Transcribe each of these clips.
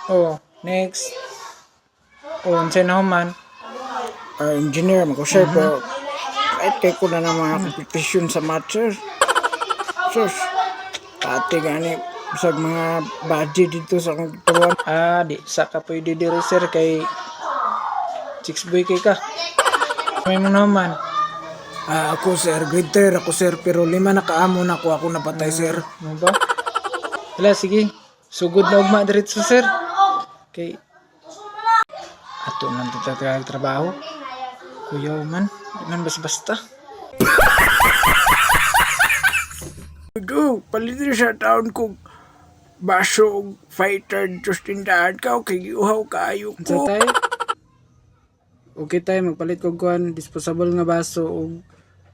Oh, next. Oh, unsay na human? Engineer, mag-share po. Kahit kay ko na ng mga competition sa math, sir. Sus, pati gani, sa mga budget dito sa akong tuwan. Di sa ka pwede diri sir kay chicks boy kay ka. May mo naman. Ako, sir, grade 3 ako, sir, pero 5 na kaamo na ako napatay, sir. Ano ba? Wala, sige. Sugod na ugma diretso sir. Kay ato nang trabaho. Kuya man, di man basta-basta. Ito, palitin sa taon kong baso og fighter just tindahan ka, kay giuhaw kaayo Sa ko. tayo. Okay tayo, magpalit ko kuan disposable nga baso og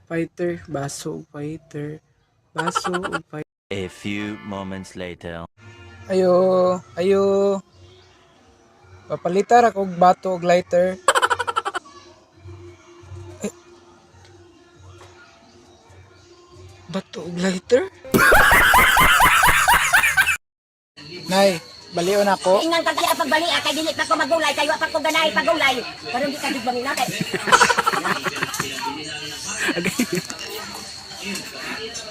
fighter. Baso og fighter. Baso og fighter. A few moments later. Ayo, ayo. Papalitar ako og bato og lighter. Eh. Bato og lighter? Nay, balion ako. Ingan pag pagbali kay dili pa ko magulay kay wa pa ko ganay pagulay. Pero di ka digbangin natin.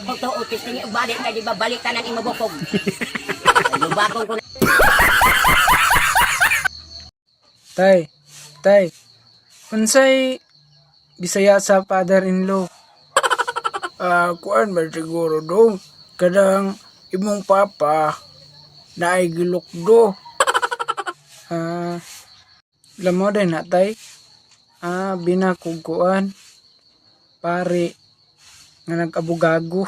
Kung to utis kini balik kay di ba balik tanan imo bukog. Lubagong ko. Tay. Unsay Bisaya sa father-in-law? Kuan ba siguro do? Kadang imong papa na ay gilukdo. Lamo din na tay. Binakugkuan. Pare nga nag-abugago.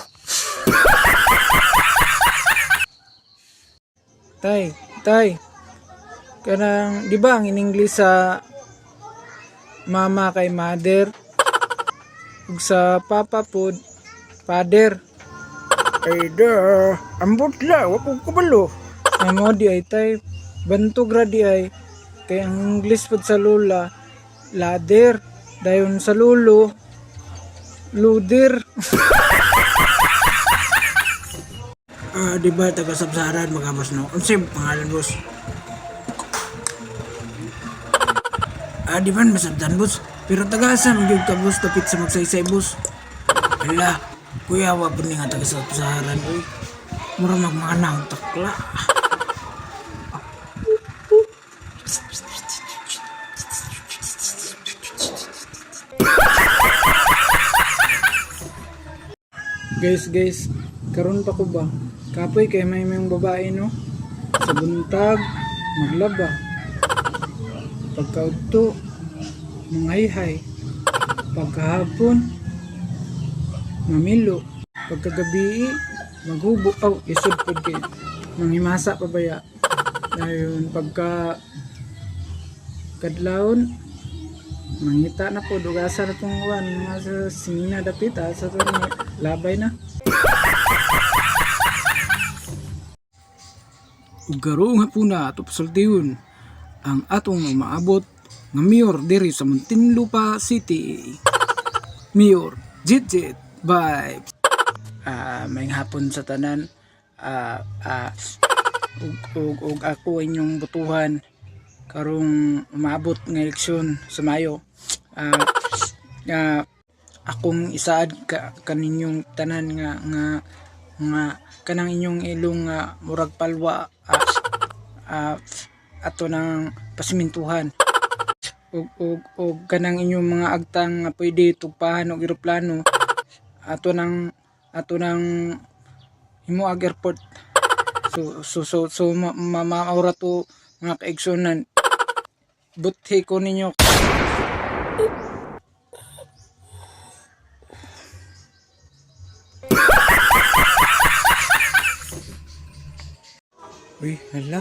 Tay. Kanang, di ba ang in English sa mama kay mother? Ug sa papa pod, father. Ay ambot la, wako kabalo. Amo di ay tay, bantog ra di ay. Kay ang English pod sa lola, ladder. Dayon sa lolo, luder. Di ba taga-sabsaran mga boss no? Unsay pangalan boss? Di man masabdan boss. Pero taga-asa magyud ka boss tapit sa magsaysay boss. Hala, kuya wa pud ni nga taga-sabsaran oy. Mura magmanang takla. Guys, karon pa ko ba? Kapoy kay may babae no? Sa buntag, maglaba. Pagkaudto, mangayhay. Pagkahapon, mamilo. Pagkagabi, maghubo. Isod po kay manghimasa pa baya. Dayon pagka kadlawon, mangita na po, dugasan na itong uwan, mga sa sinina dapit, sa ito labay na. Garo nga po na ato pasultiyon ang atong maabot nga mayor diri sa Muntinlupa City. Mayor Jit Vibes. May hapon sa tanan, ug ako inyong butuhan karong umabot nga eleksyon sa Mayo. Akong isaad kaninyong tanan nga kanang inyong ilong murag palwa ato nang pasimintuhan ug kanang inyong mga agtang nga pwede tugpahan og eroplano ato nang himuag airport so maura to mga kaigsunan buthi ko ninyo. Uy, hala.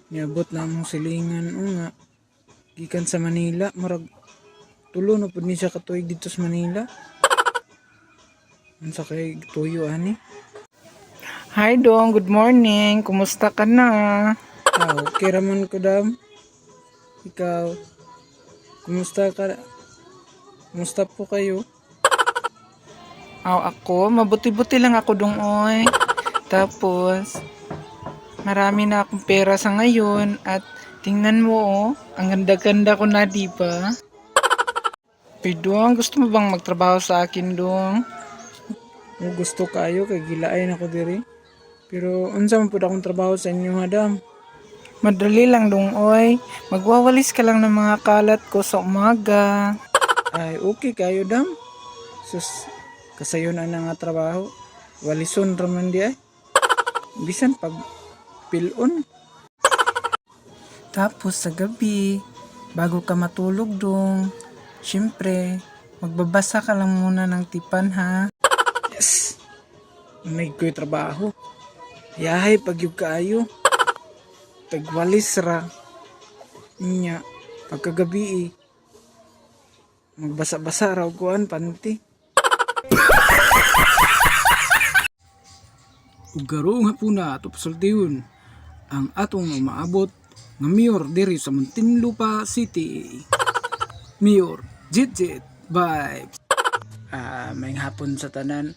Niabot na mong silingan o nga. Gikan sa Manila, marag tulo na po ni siya katuig dito sa Manila. Unsa kay tuyo ani? Hi Dong, good morning. Kumusta ka na? Okay raman ko dam. Ikaw, kumusta ka? Kumusta po kayo? Ako, mabuti-buti lang ako dong oy. Tapos, marami na akong pera sa ngayon at tingnan mo oh, ang ganda-ganda ko na, di ba? Uy, Dong, gusto mo bang magtrabaho sa akin, Dong? Kung gusto kayo, kay gilain ako diri. Pero, unsa man pud akong trabaho sa inyo, madam? Madali lang, Dong, oy. Magwawalis ka lang ng mga kalat ko sa umaga. Ay, okay kayo, dam. Sus, kasayo na nga trabaho. Walison raman di ay. Bisan pag pilon. Tapos sa gabi, bago ka matulog, Dong, syempre, magbabasa ka lang muna ng tipan, ha? Yes! May ko'y trabaho. Yahay pag yung kaayo. Tagwalis ra. Inya, pagkagabi magbasa-basa raw kuan panti. Ug garo nga puna ato pasultihon ang atong umaabot nga mayor diri sa Muntinlupa City. Mayor Jit vibes. May hapon sa tanan.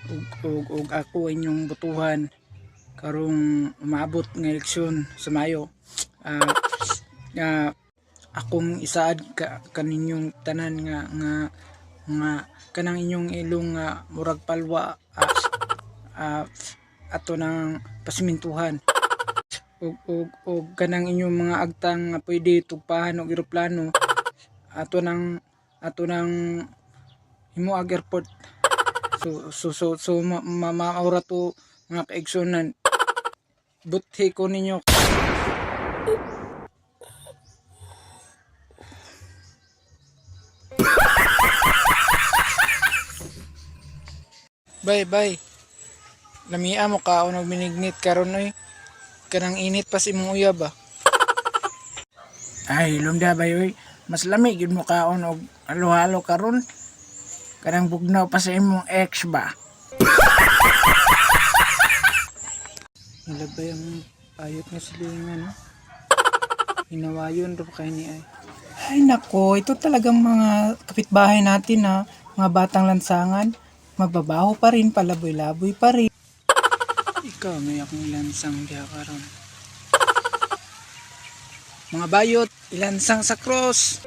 Ug ako inyong butuhan karong umaabot nga eleksyon sa Mayo. Akong isaad kaninyong tanan nga kanang inyong ilong murag palwa ato nang pasimintuhan ug kanang inyong mga agtang nga pwede tugpahan og eroplano ato nang himuag airport so maura to mga kaigsunan buthi ko ninyo. Bye. Lamia mo ka og minignit karon oy. Kanang init pa si imong uyab ba? Ay, lumda bay oy. Mas lami gyud mo kaon og halo-halo karon. Kanang bugnaw pa sa imong ex ba? Nilabay ang ayot nga silingan. Hinawayon ro kay ni ay. Ay nako, ito talagang mga kapitbahay natin ha, mga batang lansangan. Mababaho pa rin, palaboy-laboy pa rin. Ikaw may akong lansang diha karon. Mga bayot, ilansang sa cross.